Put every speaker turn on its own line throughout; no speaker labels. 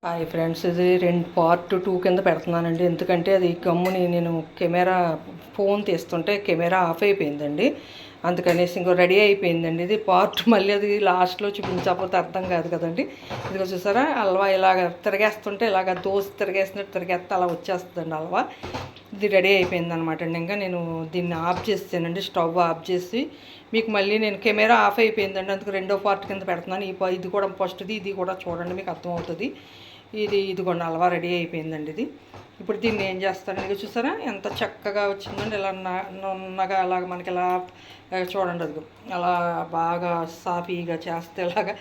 Hi friends, ఇది part 2 కింద పెడుతున్నానండి. ఎందుకంటే అది గమ్ముని నేను ఫోన్ తీస్తుంటే కెమెరా ఆఫ్ అయిపోయిందండి. అందుకనేసి ఇంకో రెడీ అయిపోయిందండి. ఇది పార్ట్ మళ్ళీ అది లాస్ట్లో చూపించకపోతే అర్థం కాదు కదండి. ఇదిగో చూసారా, హల్వా ఇలాగ తిరగేస్తుంటే ఇలాగ దోశ తిరగేస్తున్నట్టు తిరగేస్తే అలా వచ్చేస్తుందండి హల్వా. ఇది రెడీ అయిపోయింది అనమాట అండి. ఇంకా నేను దీన్ని ఆఫ్ చేసానండి, స్టవ్ ఆఫ్ చేసి మీకు మళ్ళీ నేను కెమెరా ఆఫ్ అయిపోయిందండి, అందుకు రెండో పార్ట్ కింద పెడుతున్నాను. ఇది కూడా ఫస్ట్ది, ఇది కూడా చూడండి, మీకు అర్థమవుతుంది. ఇదిగోండి హల్వా రెడీ అయిపోయిందండి. ఇప్పుడు దీన్ని ఏం చేస్తానండి, ఇది చూసారా ఎంత చక్కగా వచ్చిందండి. ఇలా నున్నగా అలాగ మనకి ఇలా చూడండి, అది అలా బాగా సాఫీగా చేస్తే ఇలాగా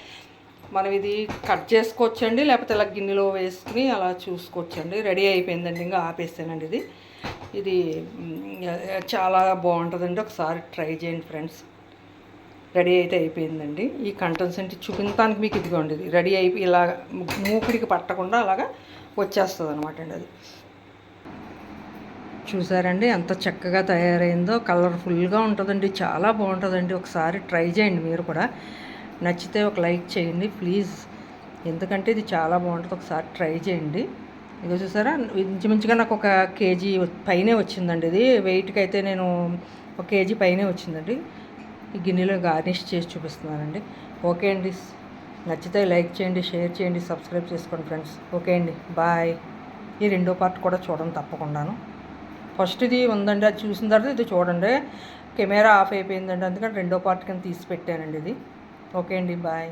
మనం ఇది కట్ చేసుకోవచ్చండి, లేకపోతే ఇలా గిన్నెలో వేసుకుని అలా చూసుకోవచ్చండి. రెడీ అయిపోయిందండి, ఇంకా ఆపేసానండి. ఇది చాలా బాగుంటుందండి, ఒకసారి ట్రై చేయండి ఫ్రెండ్స్. రెడీ అయితే అయిపోయిందండి. ఈ కంటెన్సెంట్ చూపించడానికి మీకు ఇదిగోండి, ఇది రెడీ అయిపోయి ఇలా మూకుడికి పట్టకుండా అలాగా వచ్చేస్తుంది అనమాట అండి. అది చూసారండి ఎంత చక్కగా తయారైందో, కలర్ఫుల్గా ఉంటుందండి, చాలా బాగుంటుందండి. ఒకసారి ట్రై చేయండి మీరు కూడా. నచ్చితే ఒక లైక్ చేయండి ప్లీజ్, ఎందుకంటే ఇది చాలా బాగుంటుంది. ఒకసారి ట్రై చేయండి. ఇదిగో చూసారా, ఇంచుమించుగా నాకు 1 కేజీ పైనే వచ్చిందండి. ఇది వెయిట్కి అయితే నేను 1 కేజీ పైనే వచ్చిందండి. ఈ గిన్నెలో గార్నిష్ చేసి చూపిస్తున్నానండి. ఓకే అండి, నచ్చితే లైక్ చేయండి, షేర్ చేయండి, సబ్స్క్రైబ్ చేసుకోండి ఫ్రెండ్స్. ఓకే అండి, బాయ్. ఈ రెండో పార్ట్ కూడా చూడండి తప్పకుండాను. ఫస్ట్ ఇది ఉందండి, అది చూసిన తర్వాత ఇది చూడండి. కెమెరా ఆఫ్ అయిపోయిందండి, అందుకని రెండో పార్ట్ కింద తీసి పెట్టానండి ఇది. ఓకే అండి, బాయ్.